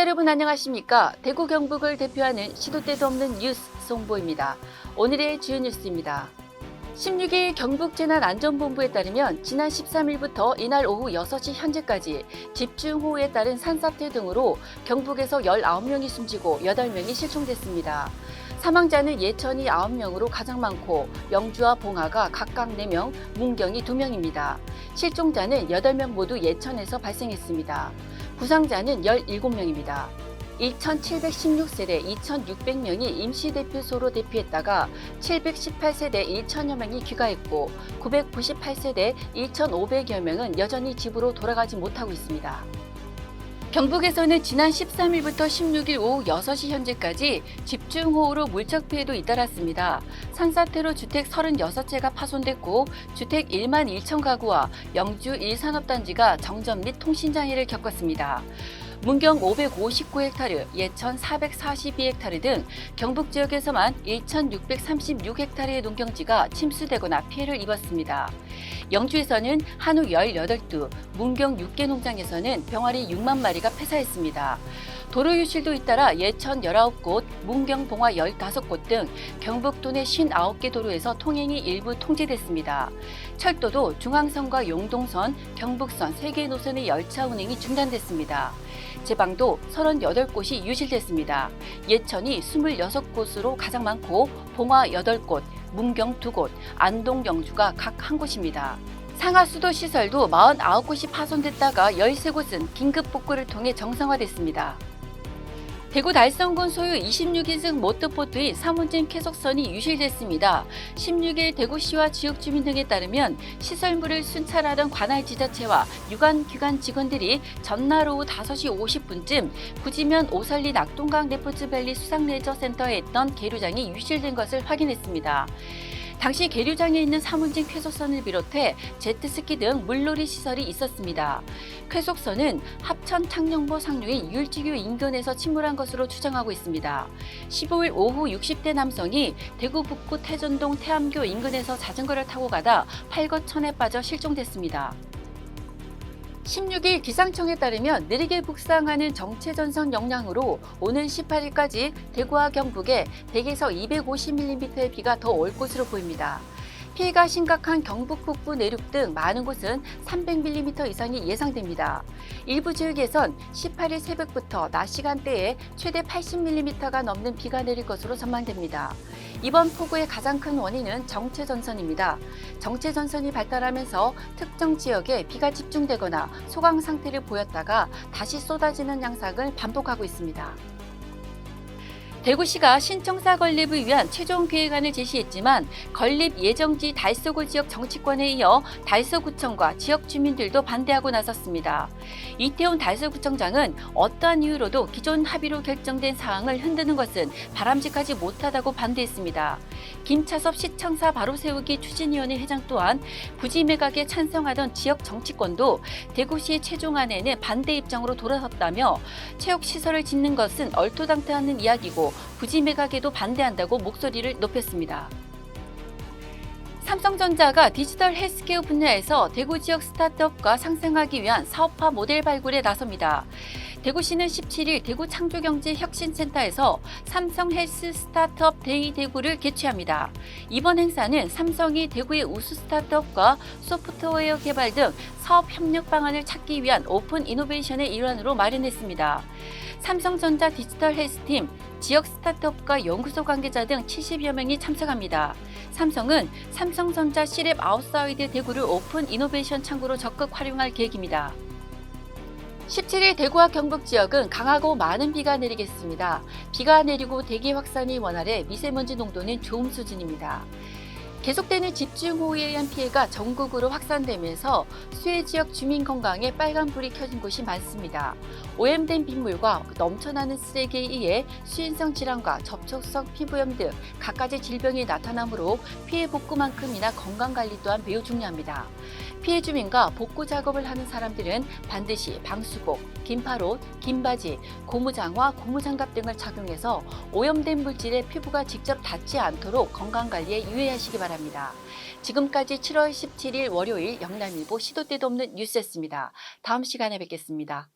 여러분 안녕하십니까? 대구 경북을 대표하는 시도 때도 없는 뉴스 송보입니다. 오늘의 주요 뉴스입니다. 16일 경북재난안전본부에 따르면 지난 13일부터 이날 오후 6시 현재까지 집중호우에 따른 산사태 등으로 경북에서 19명이 숨지고 8명이 실종됐습니다. 사망자는 예천이 9명으로 가장 많고 영주와 봉화가 각각 4명, 문경이 2명입니다. 실종자는 8명 모두 예천에서 발생했습여입니다. 부상자는 17명입니다. 1,716세대 2,600명이 임시대피소로 대피했다가 718세대 1,000여 명이 귀가했고 998세대 1,500여 명은 여전히 집으로 돌아가지 못하고 있습니다. 경북에서는 지난 13일부터 16일 오후 6시 현재까지 집중호우로 물적피해도 잇따랐습니다. 산사태로 주택 36채가 파손됐고 주택 1만 1천 가구와 영주 1산업단지가 정전 및 통신장애를 겪었습니다. 문경 559헥타르, 예천 442헥타르 등 경북 지역에서만 1,636헥타르의 농경지가 침수되거나 피해를 입었습니다. 영주에서는 한우 18두, 문경 6개 농장에서는 병아리 6만 마리가 폐사했습니다. 도로 유실도 잇따라 예천 19곳, 문경 봉화 15곳 등 경북 도내 59개 도로에서 통행이 일부 통제됐습니다. 철도도 중앙선과 용동선, 경북선 3개 노선의 열차 운행이 중단됐습니다. 제방도 38곳이 유실됐습니다. 예천이 26곳으로 가장 많고 봉화 8곳, 문경 2곳, 안동, 영주가 각 1곳입니다. 상하수도 시설도 49곳이 파손됐다가 13곳은 긴급 복구를 통해 정상화됐습니다. 대구 달성군 소유 26인승 모터보트인 사문진 쾌속선이 유실됐습니다. 16일 대구시와 지역 주민 등에 따르면 시설물을 순찰하던 관할 지자체와 유관 기관 직원들이 전날 오후 5시 50분쯤 구지면 오설리 낙동강 레포츠밸리 수상레저센터에 있던 계류장이 유실된 것을 확인했습니다. 당시 계류장에 있는 사문진 쾌속선을 비롯해 제트스키 등 물놀이 시설이 있었습니다. 쾌속선은 합천 창녕보 상류인 율지교 인근에서 침몰한 것으로 추정하고 있습니다. 15일 오후 60대 남성이 대구 북구 태전동 태암교 인근에서 자전거를 타고 가다 팔거천에 빠져 실종됐습니다. 16일 기상청에 따르면 느리게 북상하는 정체전선 영향으로 오는 18일까지 대구와 경북에 100에서 250mm의 비가 더 올 것으로 보입니다. 피해가 심각한 경북 북부 내륙 등 많은 곳은 300mm 이상이 예상됩니다. 일부 지역에선 18일 새벽부터 낮 시간대에 최대 80mm가 넘는 비가 내릴 것으로 전망됩니다. 이번 폭우의 가장 큰 원인은 정체전선입니다. 정체전선이 발달하면서 특정 지역에 비가 집중되거나 소강 상태를 보였다가 다시 쏟아지는 양상을 반복하고 있습니다. 대구시가 신청사 건립을 위한 최종 계획안을 제시했지만 건립 예정지 달서구 지역 정치권에 이어 달서구청과 지역 주민들도 반대하고 나섰습니다. 이태훈 달서구청장은 어떠한 이유로도 기존 합의로 결정된 사항을 흔드는 것은 바람직하지 못하다고 반대했습니다. 김차섭 시청사 바로 세우기 추진위원회 회장 또한 부지 매각에 찬성하던 지역 정치권도 대구시의 최종안에는 반대 입장으로 돌아섰다며 체육시설을 짓는 것은 얼토당토하는 이야기고 부지 매각에도 반대한다고 목소리를 높였습니다. 삼성전자가 디지털 헬스케어 분야에서 대구 지역 스타트업과 상생하기 위한 사업화 모델 발굴에 나섭니다. 대구시는 17일 대구 창조경제혁신센터에서 삼성 헬스 스타트업 데이 대구를 개최합니다. 이번 행사는 삼성이 대구의 우수 스타트업과 소프트웨어 개발 등 사업 협력 방안을 찾기 위한 오픈 이노베이션의 일환으로 마련했습니다. 삼성전자 디지털 헬스팀, 지역 스타트업과 연구소 관계자 등 70여 명이 참석합니다. 삼성은 삼성전자 C랩 아웃사이드 대구를 오픈 이노베이션 창구로 적극 활용할 계획입니다. 17일 대구와 경북 지역은 강하고 많은 비가 내리겠습니다. 비가 내리고 대기 확산이 원활해 미세먼지 농도는 좋음 수준입니다. 계속되는 집중호우에 의한 피해가 전국으로 확산되면서 수해 지역 주민 건강에 빨간불이 켜진 곳이 많습니다. 오염된 빗물과 넘쳐나는 쓰레기에 의해 수인성 질환과 접촉성 피부염 등 갖가지 질병이 나타나므로 피해 복구만큼이나 건강관리 또한 매우 중요합니다. 피해 주민과 복구 작업을 하는 사람들은 반드시 방수복, 긴팔옷, 긴 바지, 고무장화, 고무장갑 등을 착용해서 오염된 물질에 피부가 직접 닿지 않도록 건강관리에 유의하시기 바랍니다. 지금까지 7월 17일 월요일 영남일보 시도 때도 없는 뉴스였습니다. 다음 시간에 뵙겠습니다.